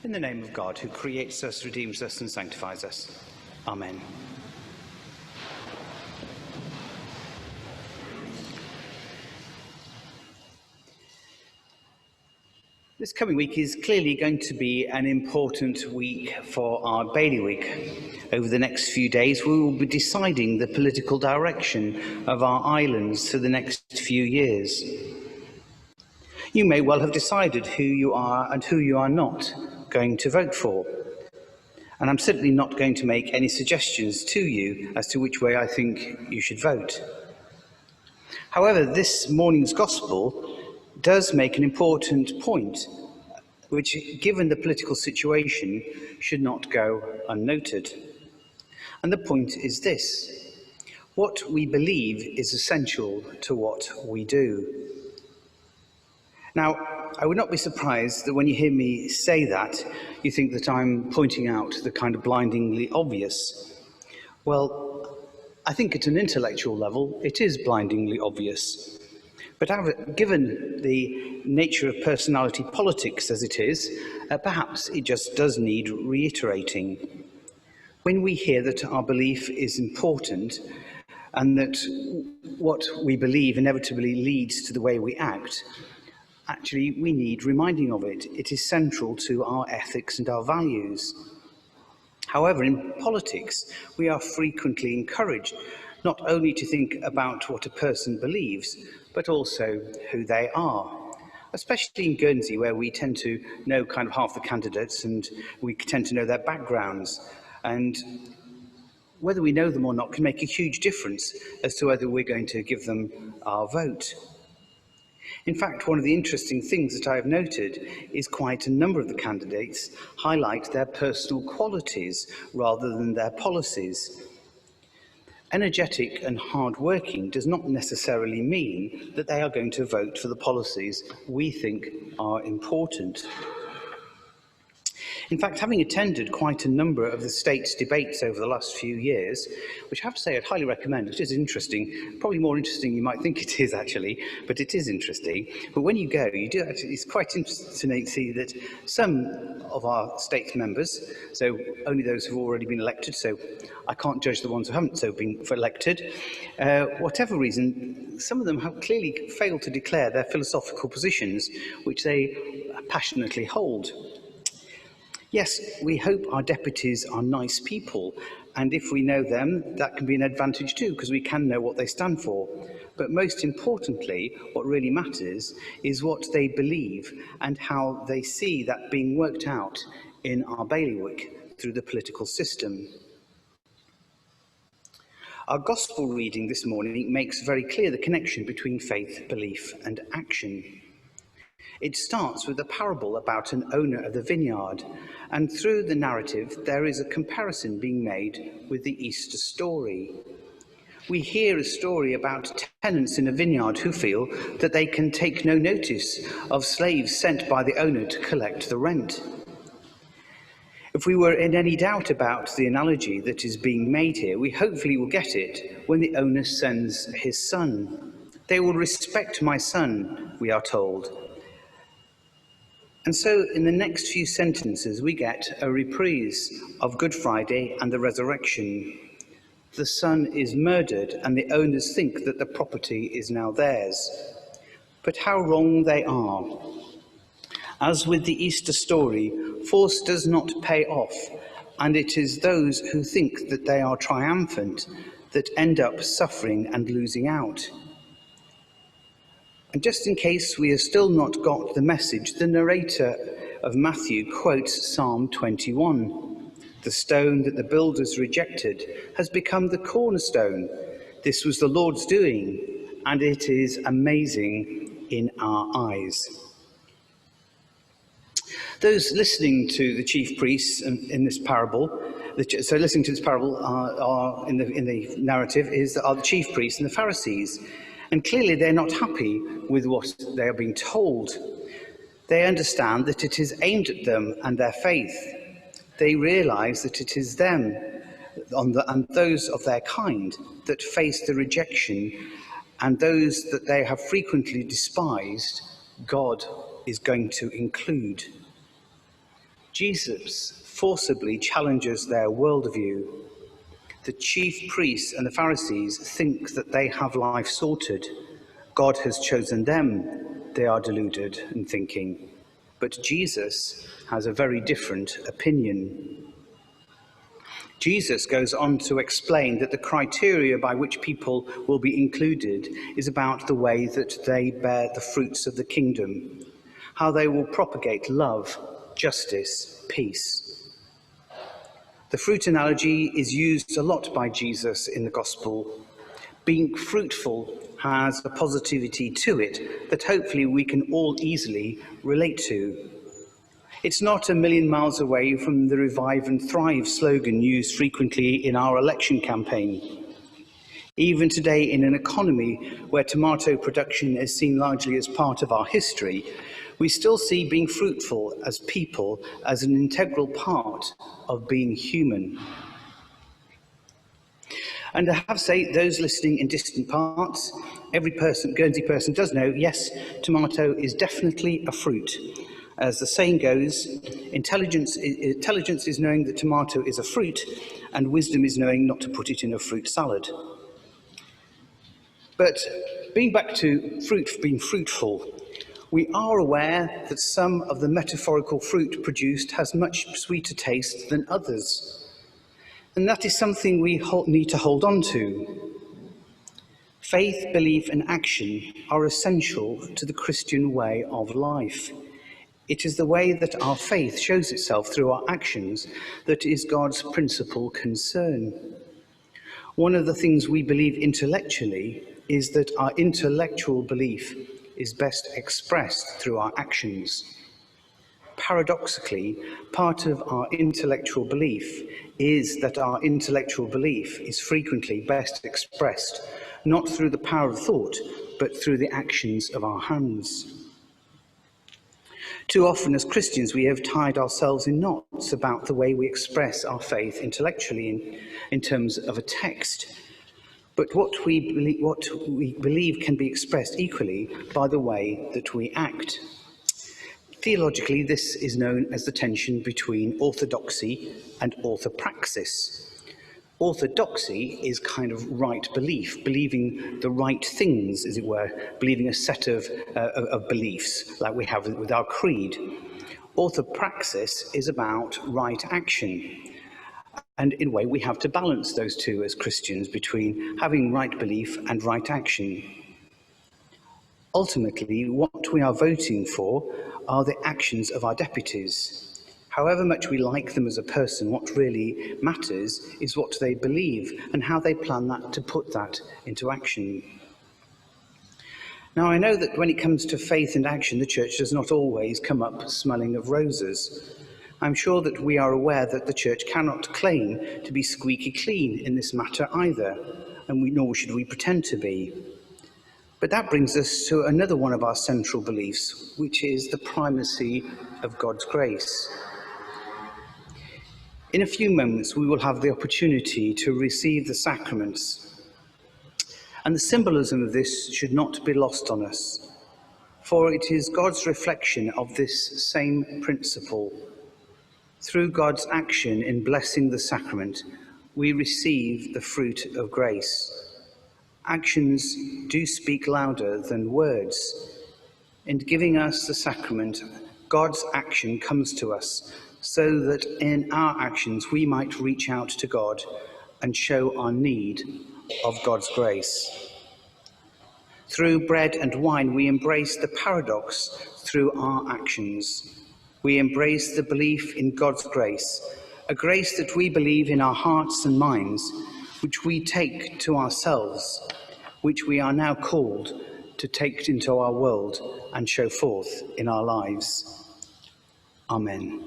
In the name of God, who creates us, redeems us, and sanctifies us. Amen. This coming week is clearly going to be an important week for our bailiwick. Over the next few days, we will be deciding the political direction of our islands for the next few years. You may well have decided who you are and who you are not going to vote for. And I'm certainly not going to make any suggestions to you as to which way I think you should vote. However, this morning's gospel does make an important point, which, given the political situation, should not go unnoted. And the point is this: what we believe is essential to what we do. Now, I would not be surprised that when you hear me say that, you think that I'm pointing out the kind of blindingly obvious. Well, I think at an intellectual level, it is blindingly obvious. But given the nature of personality politics as it is, perhaps it just does need reiterating. When we hear that our belief is important and that what we believe inevitably leads to the way we act, actually we need reminding of it. It is central to our ethics and our values. However, in politics, we are frequently encouraged not only to think about what a person believes, but also who they are. Especially in Guernsey, where we tend to know kind of half the candidates and we tend to know their backgrounds. And whether we know them or not can make a huge difference as to whether we're going to give them our vote. In fact, one of the interesting things that I've noted is quite a number of the candidates highlight their personal qualities rather than their policies. Energetic and hard-working does not necessarily mean that they are going to vote for the policies we think are important. In fact, having attended quite a number of the state's debates over the last few years, which I have to say I'd highly recommend, it is interesting, probably more interesting than you might think it is actually, but it is interesting. But when you go, you do actually, it's quite interesting to see that some of our state members, so only those who have already been elected, so I can't judge the ones who haven't so been elected, whatever reason, some of them have clearly failed to declare their philosophical positions, which they passionately hold. Yes, we hope our deputies are nice people, and if we know them, that can be an advantage too, because we can know what they stand for. But most importantly, what really matters is what they believe and how they see that being worked out in our bailiwick through the political system. Our gospel reading this morning makes very clear the connection between faith, belief, and action. It starts with a parable about an owner of the vineyard, and through the narrative there is a comparison being made with the Easter story. We hear a story about tenants in a vineyard who feel that they can take no notice of slaves sent by the owner to collect the rent. If we were in any doubt about the analogy that is being made here, we hopefully will get it when the owner sends his son. They will respect my son, we are told. And so in the next few sentences, we get a reprise of Good Friday and the resurrection. The son is murdered and the owners think that the property is now theirs. But how wrong they are. As with the Easter story, force does not pay off, and it is those who think that they are triumphant that end up suffering and losing out. And just in case we have still not got the message, the narrator of Matthew quotes Psalm 21. The stone that the builders rejected has become the cornerstone. This was the Lord's doing, and it is amazing in our eyes. Those listening to the chief priests in this parable, listening to this parable are in the narrative are the chief priests and the Pharisees. And clearly they're not happy with what they are being told. They understand that it is aimed at them and their faith. They realise that it is them and those of their kind that face the rejection, and those that they have frequently despised, God is going to include. Jesus forcibly challenges their worldview. The chief priests and the Pharisees think that they have life sorted. God has chosen them, they are deluded and thinking. But Jesus has a very different opinion. Jesus goes on to explain that the criteria by which people will be included is about the way that they bear the fruits of the kingdom, how they will propagate love, justice, peace. The fruit analogy is used a lot by Jesus in the gospel. Being fruitful has a positivity to it that hopefully we can all easily relate to. It's not a million miles away from the Revive and Thrive slogan used frequently in our election campaign. Even today, in an economy where tomato production is seen largely as part of our history, we still see being fruitful as people as an integral part of being human. And I have to say, those listening in distant parts, every Guernsey person does know, yes, tomato is definitely a fruit. As the saying goes, intelligence is knowing that tomato is a fruit, and wisdom is knowing not to put it in a fruit salad. But being back to being fruitful, we are aware that some of the metaphorical fruit produced has much sweeter taste than others. And that is something we need to hold on to. Faith, belief, and action are essential to the Christian way of life. It is the way that our faith shows itself through our actions that is God's principal concern. One of the things we believe intellectually is that our intellectual belief is best expressed through our actions. Paradoxically, part of our intellectual belief is that our intellectual belief is frequently best expressed not through the power of thought, but through the actions of our hands. Too often as Christians we have tied ourselves in knots about the way we express our faith intellectually in terms of a text. But what we believe can be expressed equally by the way that we act. Theologically, this is known as the tension between orthodoxy and orthopraxis. Orthodoxy is kind of right belief, believing the right things, as it were, believing a set of beliefs like we have with our creed. Orthopraxis is about right action. And in a way, we have to balance those two as Christians between having right belief and right action. Ultimately, what we are voting for are the actions of our deputies. However much we like them as a person, what really matters is what they believe and how they plan to put that into action. Now, I know that when it comes to faith and action, the church does not always come up smelling of roses. I'm sure that we are aware that the church cannot claim to be squeaky clean in this matter either, and nor should we pretend to be. But that brings us to another one of our central beliefs, which is the primacy of God's grace. In a few moments, we will have the opportunity to receive the sacraments. And the symbolism of this should not be lost on us, for it is God's reflection of this same principle. Through God's action in blessing the sacrament, we receive the fruit of grace. Actions do speak louder than words. In giving us the sacrament, God's action comes to us, so that in our actions we might reach out to God and show our need of God's grace. Through bread and wine, we embrace the paradox through our actions. We embrace the belief in God's grace, a grace that we believe in our hearts and minds, which we take to ourselves, which we are now called to take into our world and show forth in our lives. Amen.